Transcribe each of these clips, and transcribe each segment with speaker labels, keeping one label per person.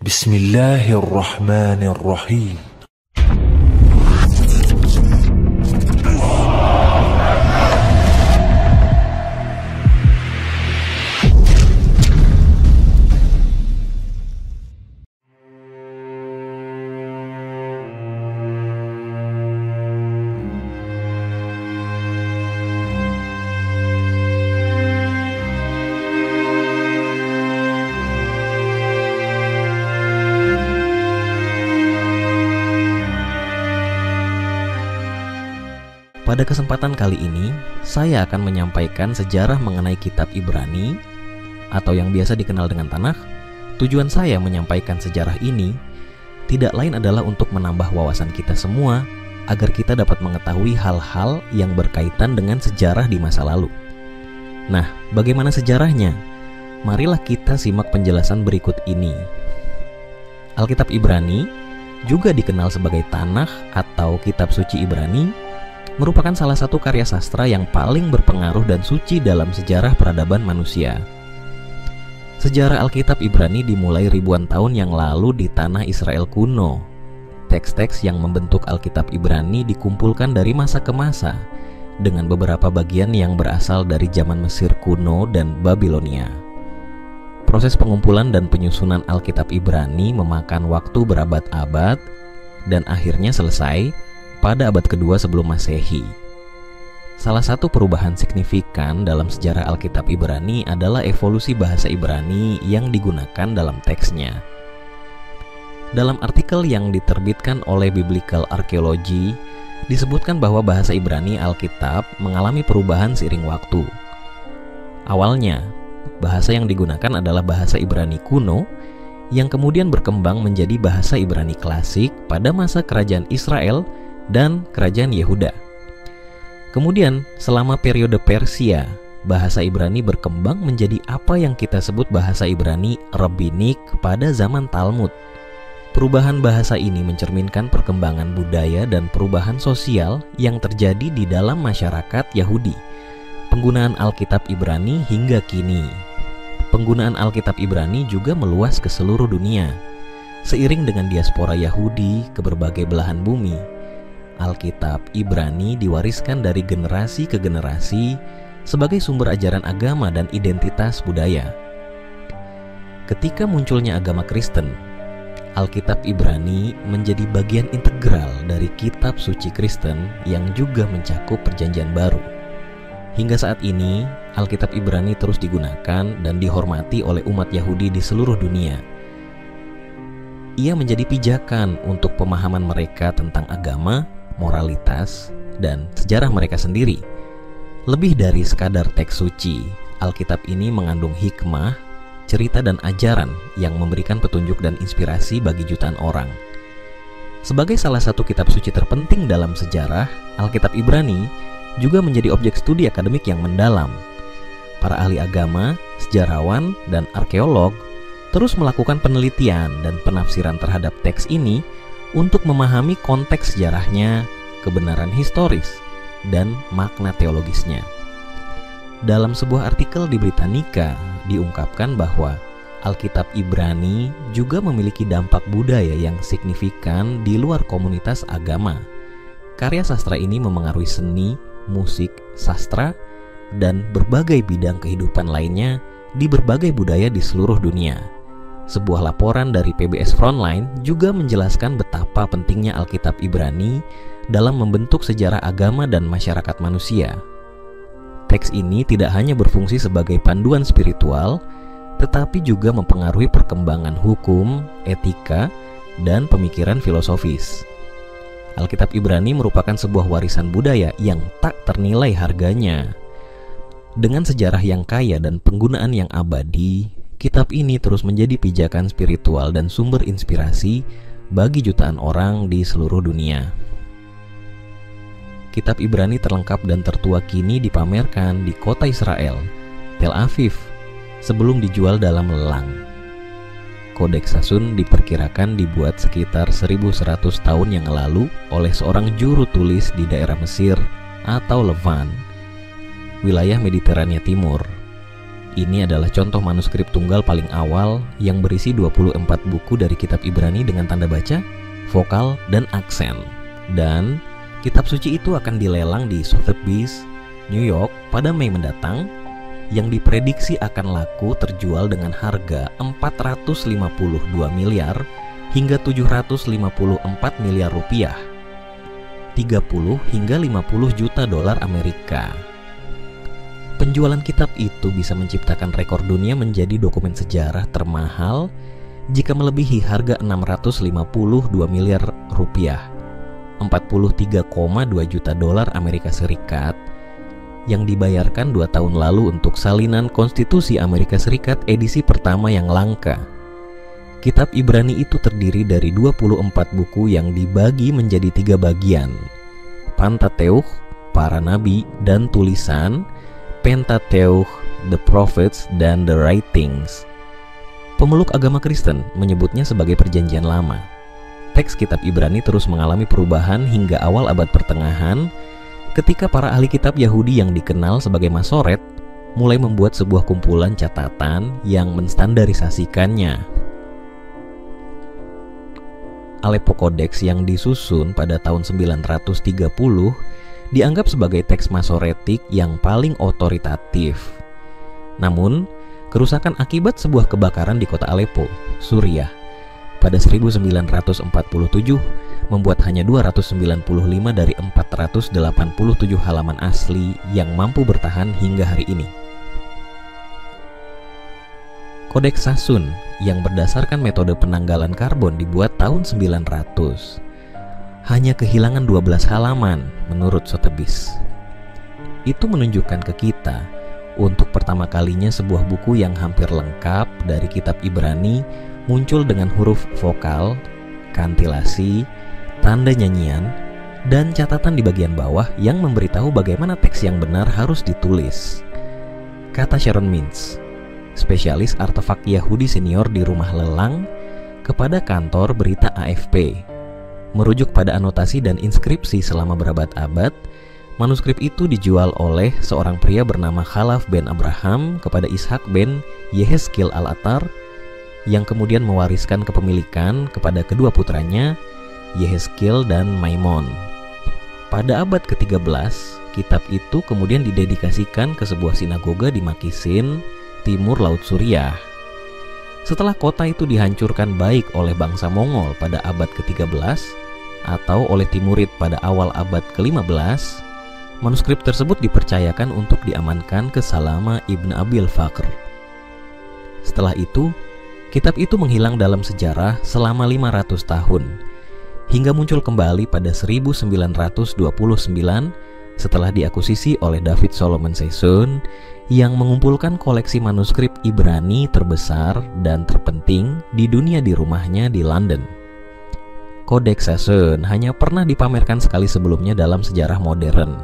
Speaker 1: Bismillahirrahmanirrahim.
Speaker 2: Pada kesempatan kali ini, saya akan menyampaikan sejarah mengenai kitab Ibrani atau yang biasa dikenal dengan Tanakh. Tujuan saya menyampaikan sejarah ini tidak lain adalah untuk menambah wawasan kita semua agar kita dapat mengetahui hal-hal yang berkaitan dengan sejarah di masa lalu. Nah, bagaimana sejarahnya? Marilah kita simak penjelasan berikut ini. Alkitab Ibrani, juga dikenal sebagai Tanakh atau Kitab Suci Ibrani, merupakan salah satu karya sastra yang paling berpengaruh dan suci dalam sejarah peradaban manusia. Sejarah Alkitab Ibrani dimulai ribuan tahun yang lalu di tanah Israel kuno. Teks-teks yang membentuk Alkitab Ibrani dikumpulkan dari masa ke masa, dengan beberapa bagian yang berasal dari zaman Mesir kuno dan Babilonia. Proses pengumpulan dan penyusunan Alkitab Ibrani memakan waktu berabad-abad dan akhirnya selesai pada abad kedua sebelum Masehi. Salah satu perubahan signifikan dalam sejarah Alkitab Ibrani adalah evolusi bahasa Ibrani yang digunakan dalam teksnya. Dalam artikel yang diterbitkan oleh Biblical Archaeology, disebutkan bahwa bahasa Ibrani Alkitab mengalami perubahan seiring waktu. Awalnya, bahasa yang digunakan adalah bahasa Ibrani kuno, yang kemudian berkembang menjadi bahasa Ibrani klasik pada masa kerajaan Israel dan kerajaan Yehuda. Kemudian, selama periode Persia, bahasa Ibrani berkembang menjadi apa yang kita sebut bahasa Ibrani Rabbinik pada zaman Talmud. Perubahan bahasa ini mencerminkan perkembangan budaya dan perubahan sosial yang terjadi di dalam masyarakat Yahudi. Penggunaan Alkitab Ibrani hingga kini. Penggunaan Alkitab Ibrani juga meluas ke seluruh dunia. Seiring dengan diaspora Yahudi ke berbagai belahan bumi, Alkitab Ibrani diwariskan dari generasi ke generasi sebagai sumber ajaran agama dan identitas budaya. Ketika munculnya agama Kristen, Alkitab Ibrani menjadi bagian integral dari kitab suci Kristen yang juga mencakup Perjanjian Baru. Hingga saat ini, Alkitab Ibrani terus digunakan dan dihormati oleh umat Yahudi di seluruh dunia. Ia menjadi pijakan untuk pemahaman mereka tentang agama, moralitas, dan sejarah mereka sendiri. Lebih dari sekadar teks suci, Alkitab ini mengandung hikmah, cerita dan ajaran yang memberikan petunjuk dan inspirasi bagi jutaan orang. Sebagai salah satu kitab suci terpenting dalam sejarah, Alkitab Ibrani juga menjadi objek studi akademik yang mendalam. Para ahli agama, sejarawan, dan arkeolog terus melakukan penelitian dan penafsiran terhadap teks ini untuk memahami konteks sejarahnya, kebenaran historis, dan makna teologisnya. Dalam sebuah artikel di Britannica diungkapkan bahwa Alkitab Ibrani juga memiliki dampak budaya yang signifikan di luar komunitas agama. Karya sastra ini memengaruhi seni, musik, sastra, dan berbagai bidang kehidupan lainnya di berbagai budaya di seluruh dunia. Sebuah laporan dari PBS Frontline juga menjelaskan betapa pentingnya Alkitab Ibrani dalam membentuk sejarah agama dan masyarakat manusia. Teks ini tidak hanya berfungsi sebagai panduan spiritual, tetapi juga mempengaruhi perkembangan hukum, etika, dan pemikiran filosofis. Alkitab Ibrani merupakan sebuah warisan budaya yang tak ternilai harganya. Dengan sejarah yang kaya dan penggunaan yang abadi, kitab ini terus menjadi pijakan spiritual dan sumber inspirasi bagi jutaan orang di seluruh dunia. Kitab Ibrani terlengkap dan tertua kini dipamerkan di kota Israel, Tel Aviv, sebelum dijual dalam lelang. Kodeks Sasun diperkirakan dibuat sekitar 1100 tahun yang lalu oleh seorang juru tulis di daerah Mesir atau Levant, wilayah Mediterania Timur. Ini adalah contoh manuskrip tunggal paling awal yang berisi 24 buku dari kitab Ibrani dengan tanda baca, vokal, dan aksen. Dan kitab suci itu akan dilelang di Sotheby's, New York pada Mei mendatang, yang diprediksi akan laku terjual dengan harga 452 miliar hingga 754 miliar rupiah, 30 hingga 50 juta dolar Amerika. Penjualan kitab itu bisa menciptakan rekor dunia menjadi dokumen sejarah termahal jika melebihi harga 652 miliar rupiah, 43,2 juta dolar Amerika Serikat, yang dibayarkan 2 tahun lalu untuk salinan Konstitusi Amerika Serikat edisi pertama yang langka. Kitab Ibrani itu terdiri dari 24 buku yang dibagi menjadi 3 bagian: Pentateuch, para nabi dan tulisan; Pentateuch, the prophets dan the writings. Pemeluk agama Kristen menyebutnya sebagai Perjanjian Lama. Teks kitab Ibrani terus mengalami perubahan hingga awal abad pertengahan, ketika para ahli kitab Yahudi yang dikenal sebagai Masoret mulai membuat sebuah kumpulan catatan yang menstandarisasikannya. Aleppo Codex yang disusun pada tahun 930 dianggap sebagai teks Masoretik yang paling otoritatif. Namun, kerusakan akibat sebuah kebakaran di kota Aleppo, Suriah, pada 1947 membuat hanya 295 dari 487 halaman asli yang mampu bertahan hingga hari ini. Kodeks Sasun yang berdasarkan metode penanggalan karbon dibuat tahun 900. Hanya kehilangan 12 halaman menurut Sotheby's. Itu menunjukkan ke kita, untuk pertama kalinya sebuah buku yang hampir lengkap dari kitab Ibrani muncul dengan huruf vokal, kantilasi, tanda nyanyian, dan catatan di bagian bawah yang memberitahu bagaimana teks yang benar harus ditulis. Kata Sharon Mintz, spesialis artefak Yahudi senior di rumah lelang, kepada kantor berita AFP. Merujuk pada anotasi dan inskripsi selama berabad-abad, manuskrip itu dijual oleh seorang pria bernama Khalaf ben Abraham kepada Ishak ben Yehezkiel al-Attar, yang kemudian mewariskan kepemilikan kepada kedua putranya, Yehezkiel dan Maimon. Pada abad ke-13, kitab itu kemudian didedikasikan ke sebuah sinagoga di Makisin, timur Laut Suriah. Setelah kota itu dihancurkan baik oleh bangsa Mongol pada abad ke-13 atau oleh Timurid pada awal abad ke-15, manuskrip tersebut dipercayakan untuk diamankan ke Salama ibn Abil Fakr. Setelah itu, kitab itu menghilang dalam sejarah selama 500 tahun, hingga muncul kembali pada 1929 setelah diakuisisi oleh David Solomon Sassoon yang mengumpulkan koleksi manuskrip Ibrani terbesar dan terpenting di dunia di rumahnya di London. Kodeks Sassoon hanya pernah dipamerkan sekali sebelumnya dalam sejarah modern,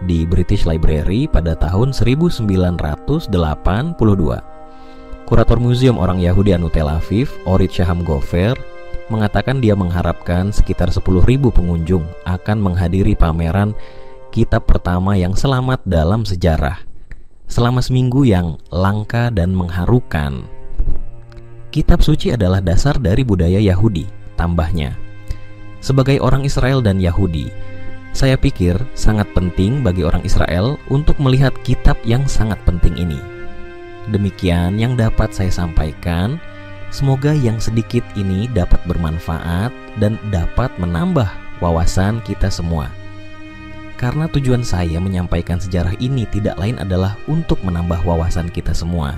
Speaker 2: di British Library pada tahun 1982. Kurator Museum Orang Yahudi Anu Tel Aviv, Orit Shaham Gofer, mengatakan dia mengharapkan sekitar 10.000 pengunjung akan menghadiri pameran kitab pertama yang selamat dalam sejarah, selama seminggu yang langka dan mengharukan. Kitab suci adalah dasar dari budaya Yahudi, tambahnya. Sebagai orang Israel dan Yahudi, saya pikir sangat penting bagi orang Israel untuk melihat kitab yang sangat penting ini. Demikian yang dapat saya sampaikan. Semoga yang sedikit ini dapat bermanfaat dan dapat menambah wawasan kita semua. Karena tujuan saya menyampaikan sejarah ini tidak lain adalah untuk menambah wawasan kita semua.